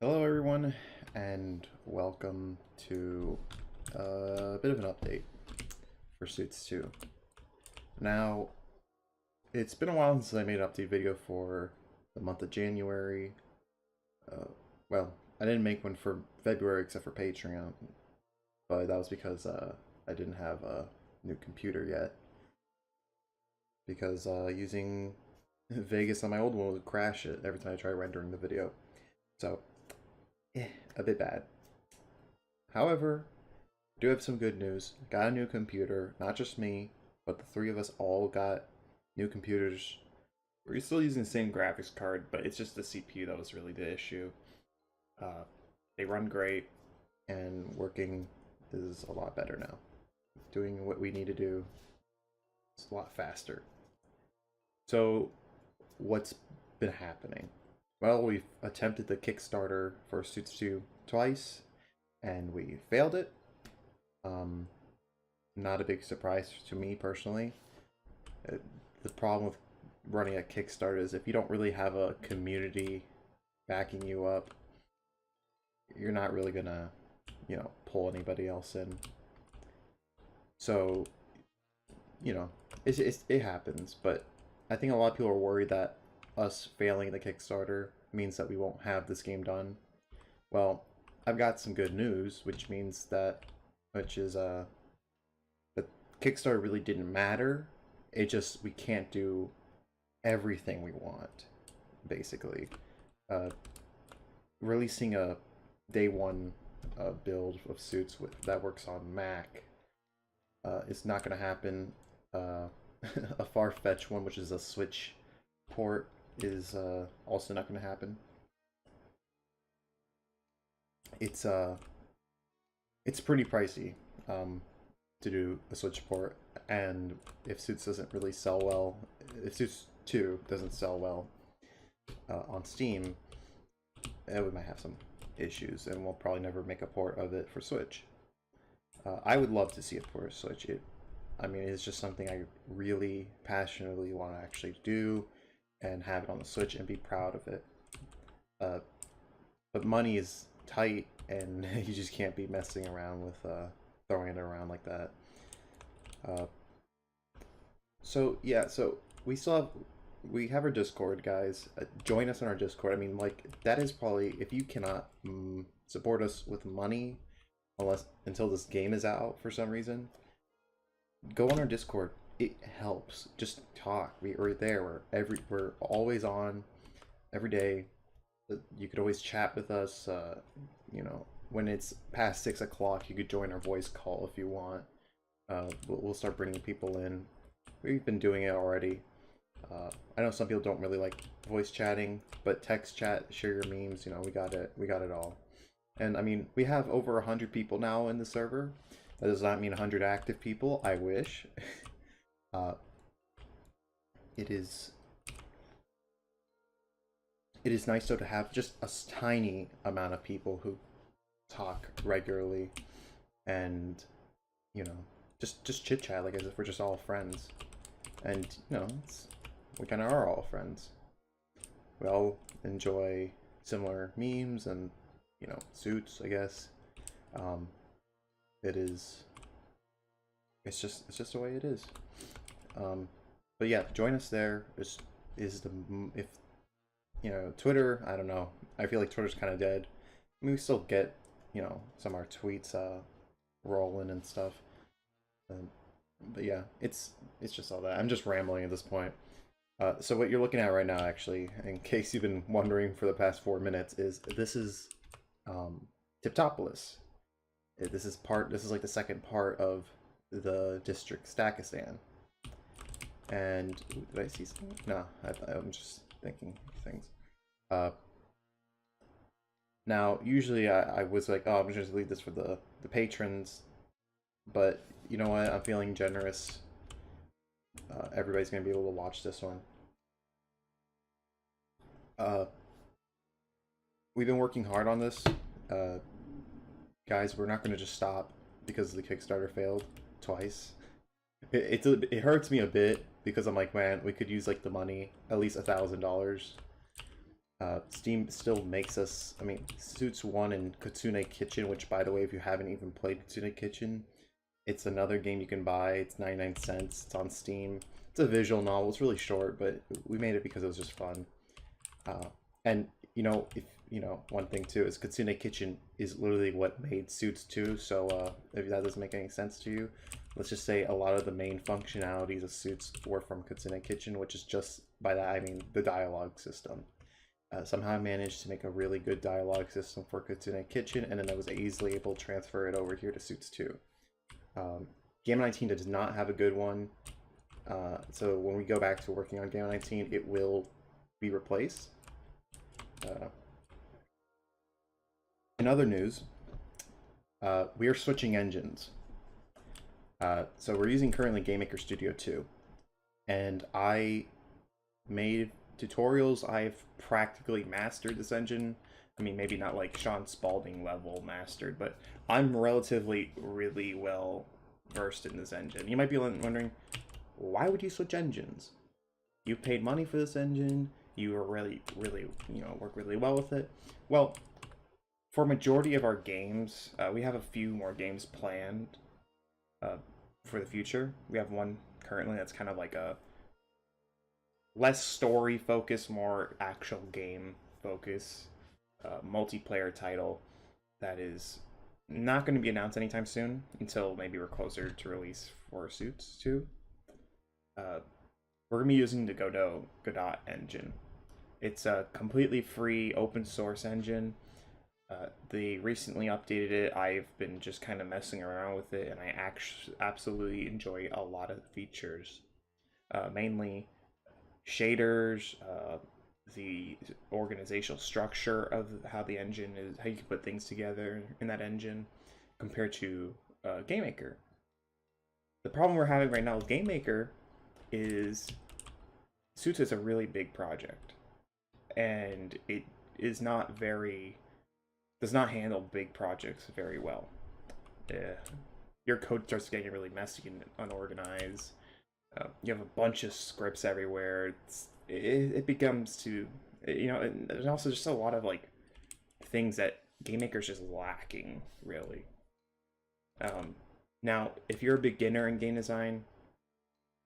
Hello everyone, and welcome to a bit of an update for Suits 2. Now, it's been a while since I made an update video for the month of January. Uh, well, I didn't make one for February except for Patreon, but that was because I didn't have a new computer yet. Because using Vegas on my old one would crash it every time I try rendering the video. So, a bit bad. However, I do have some good news. Got a new computer, not just me, but the three of us all got new computers. We're still using the same graphics card, but it's just the CPU that was really the issue. They run great, and working is a lot better now. Doing what we need to do is a lot faster. So, what's been happening? Well, we've attempted the Kickstarter for Suits 2 twice, and we failed it. Not a big surprise to me personally. The problem with running a Kickstarter is if you don't really have a community backing you up, you're not really gonna, pull anybody else in. So, it happens, but I think a lot of people are worried that us failing the Kickstarter means that we won't have this game done. Well, I've got some good news, which is that Kickstarter really didn't matter. It just, we can't do everything we want, basically. Releasing a day one build of Suits that works on Mac is not going to happen. A far-fetched one, which is a Switch port, is also not going to happen. It's pretty pricey to do a Switch port, and if Suits doesn't really sell well, if Suits 2 doesn't sell well on Steam, we might have some issues, and we'll probably never make a port of it for Switch. I would love to see it for Switch. It's just something I really passionately want to actually do and have it on the Switch and be proud of it. But money is tight, and you just can't be messing around with throwing it around like that. So we have our Discord, guys. Join us on our Discord. That is probably, if you cannot support us with money until this game is out for some reason, go on our Discord. It helps. Just talk. We're there. We're always on every day. You could always chat with us. When it's past 6 o'clock, you could join our voice call if you want. We'll start bringing people in. We've been doing it already. I know some people don't really like voice chatting, but text chat, share your memes. We got it. We got it all. And we have over 100 people now in the server. That does not mean 100 active people. I wish. It is nice though to have just a tiny amount of people who talk regularly and just chit chat like as if we're just all friends. And we kind of are all friends. We all enjoy similar memes and Suits, I guess. It's just the way it is. But yeah, join us there. If Twitter, I don't know. I feel like Twitter's kind of dead. We still get some of our tweets rolling and stuff. But yeah, it's just all that. I'm just rambling at this point. So what you're looking at right now, actually, in case you've been wondering for the past 4 minutes, is Tiptopolis. This is like the second part of the District Stakistan. And did I see something? No, I'm just thinking things. Now, usually I was like, oh, I'm just gonna leave this for the patrons, but you know what? I'm feeling generous. Everybody's gonna be able to watch this one. We've been working hard on this. Guys, we're not gonna just stop because the Kickstarter failed twice. It hurts me a bit because I'm like, man, we could use like the money, at least $1,000. Steam still makes us, I mean, Suits 1 and Kitsune Kitchen, which, by the way, if you haven't even played Kitsune Kitchen, it's another game you can buy. It's 99 cents. It's on Steam. It's a visual novel. It's really short, but we made it because it was just fun. And, you know, if, you know, one thing, too, is Kitsune Kitchen is literally what made Suits 2, so if that doesn't make any sense to you, let's just say a lot of the main functionalities of Suits were from Kitsune Kitchen, which is just, by that I mean the dialogue system. Somehow I managed to make a really good dialogue system for Kitsune Kitchen, and then I was easily able to transfer it over here to Suits 2. Game 19 does not have a good one, so when we go back to working on Game 19, it will be replaced. In other news, we are switching engines. So we're using currently GameMaker Studio 2, and I made tutorials. I've practically mastered this engine. I mean, maybe not like Sean Spalding level mastered, but I'm relatively really well versed in this engine. You might be wondering, why would you switch engines? You paid money for this engine. You are really, you know, work really well with it. Well, for majority of our games, we have a few more games planned for the future. We have one currently that's kind of like a less story focus, more actual game focus, multiplayer title that is not going to be announced anytime soon until maybe we're closer to release for Suits 2. We're going to be using the Gadot Engine. It's a completely free open source engine. They recently updated it. I've been just kind of messing around with it, and I absolutely enjoy a lot of the features. Mainly shaders, the organizational structure of how the engine is, how you can put things together in that engine compared to GameMaker. The problem we're having right now with GameMaker is Suits is a really big project, and it is not very, does not handle big projects very well. Your code starts getting really messy and unorganized. You have a bunch of scripts everywhere. It becomes to, you know, and there's also just a lot of like things that GameMaker's just lacking, really. Now, if you're a beginner in game design,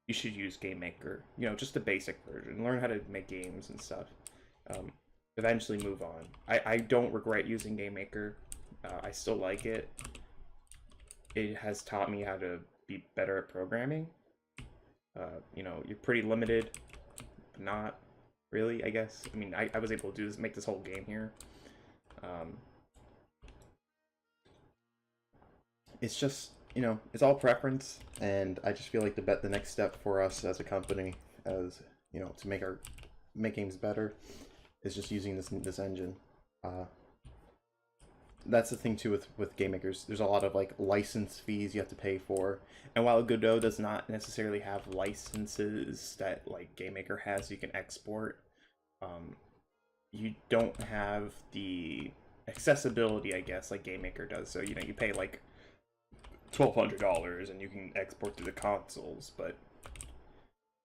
you should use GameMaker. You know, just the basic version. Learn how to make games and stuff. Eventually move on. I don't regret using GameMaker. I still like it. It has taught me how to be better at programming. You know, you're pretty limited, but not really, I guess. I mean, I was able to do this, make this whole game here. It's just, you know, it's all preference, and I just feel like the next step for us as a company, as you know, to make games better, is just using this engine. That's the thing too with game makers. There's a lot of like license fees you have to pay for, and while Godot does not necessarily have licenses that like Game Maker has, you can export. You don't have the accessibility, I guess, like Game Maker does. So you know, you pay like $1,200 and you can export to the consoles, but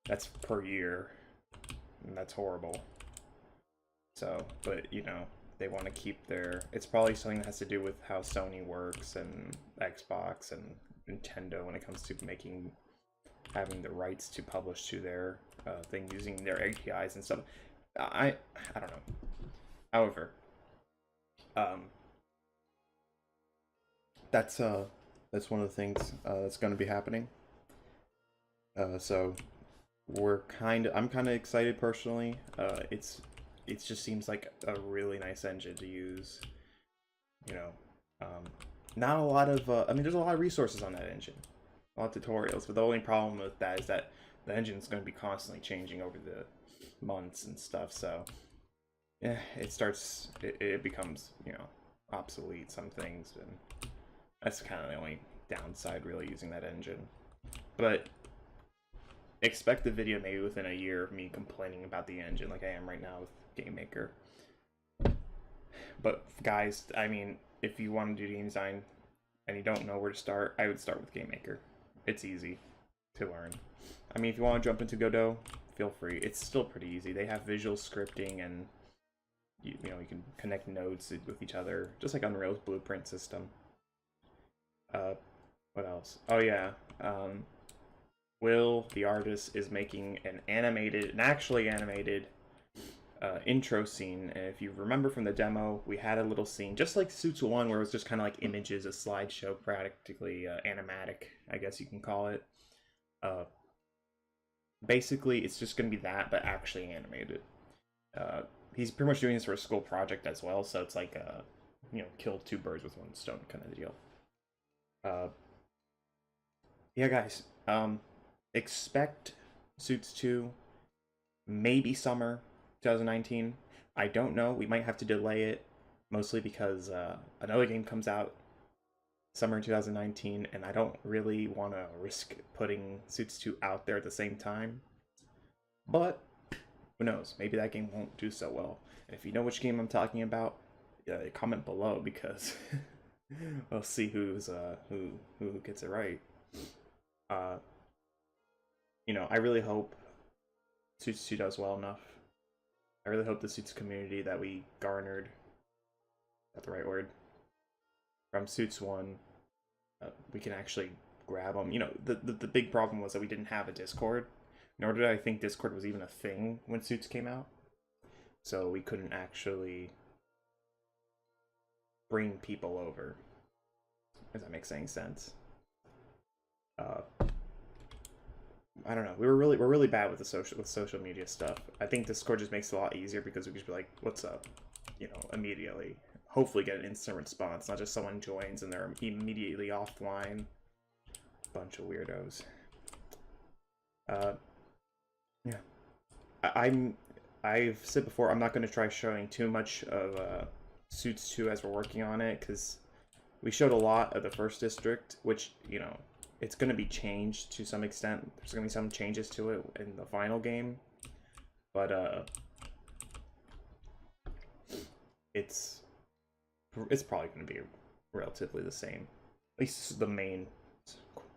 that's per year, and that's horrible. So, but you know, they want to keep their, it's probably something that has to do with how Sony works and Xbox and Nintendo when it comes to having the rights to publish to their thing using their APIs and stuff. I don't know. However, that's one of the things that's going to be happening. So I'm kind of excited personally. It just seems like a really nice engine to use. You know, not a lot of, I mean, there's a lot of resources on that engine, a lot of tutorials, but the only problem with that is that the engine's going to be constantly changing over the months and stuff, so yeah, it becomes, you know, obsolete, some things, and that's kind of the only downside really using that engine. But expect the video maybe within a year of me complaining about the engine like I am right now with Game Maker. But guys, I mean, if you want to do game design and you don't know where to start, I would start with Game Maker. It's easy to learn. I mean, if you want to jump into Godot, feel free. It's still pretty easy. They have visual scripting and you know, you can connect nodes with each other, just like Unreal's blueprint system. What else? Oh yeah, Will, the artist, is making an actually animated intro scene. And if you remember from the demo, we had a little scene, just like Suits 1, where it was just kind of like images, a slideshow, practically animatic, I guess you can call it. Basically, it's just going to be that, but actually animated. He's pretty much doing this for a school project as well, so it's like, you know, kill two birds with one stone kind of deal. Yeah, guys, expect Suits 2, maybe summer 2019. I don't know. We might have to delay it, mostly because another game comes out summer 2019, and I don't really want to risk putting Suits 2 out there at the same time. But who knows? Maybe that game won't do so well. And if you know which game I'm talking about, comment below, because we'll see who gets it right. You know, I really hope Suits 2 does well enough. I really hope the Suits community that we garnered, that's the right word, from Suits 1, we can actually grab them. You know, the big problem was that we didn't have a Discord, nor did I think Discord was even a thing when Suits came out. So we couldn't actually bring people over, if that makes any sense. I don't know. We're really bad with social media stuff. I think Discord just makes it a lot easier because we can just be like, "What's up?" You know, immediately. Hopefully, get an instant response, not just someone joins and they're immediately offline. Bunch of weirdos. Yeah. I've said before, I'm not going to try showing too much of Suits 2 as we're working on it, because we showed a lot of the first district, which, you know, it's going to be changed to some extent. There's going to be some changes to it in the final game, but it's probably going to be relatively the same. At least the main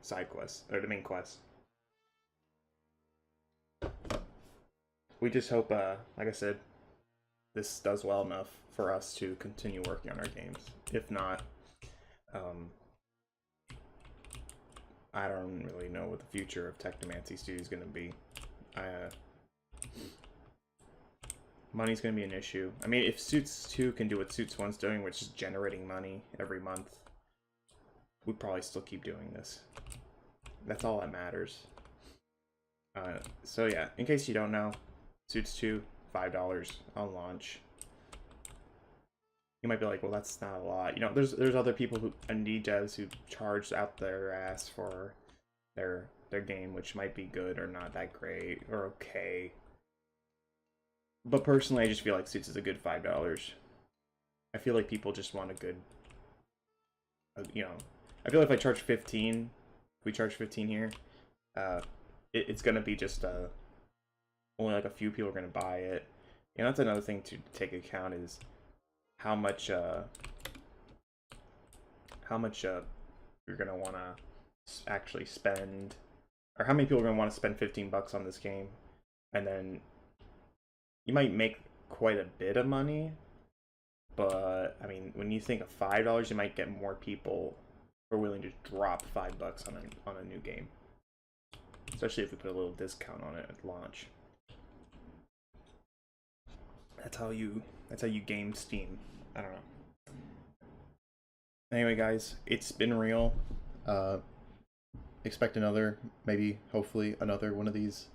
side quest, or the main quest. We just hope, like I said, this does well enough for us to continue working on our games. If not, I don't really know what the future of Technomancy Studio is going to be. Money's going to be an issue. I mean, if Suits 2 can do what Suits 1's doing, which is generating money every month, we'd probably still keep doing this. That's all that matters. So yeah, in case you don't know, Suits 2, $5 on launch. You might be like, well, that's not a lot. You know, there's other people who, indie devs, who charge out their ass for their game, which might be good or not that great or okay. But personally, I just feel like Suits is a good $5. I feel like people just want a good, you know, I feel like if I charge 15, if we charge 15 here, it's gonna be just only like a few people are gonna buy it. You know, that's another thing to take account, is how much you're gonna wanna actually spend, or how many people are gonna want to spend $15 on this game, and then you might make quite a bit of money. But I mean, when you think of $5, you might get more people who are willing to drop $5 on a new game, especially if we put a little discount on it at launch. That's how you game Steam. I don't know. Anyway, guys, it's been real. Expect another, maybe, hopefully, another one of these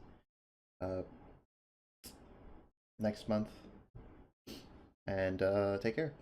next month. And take care.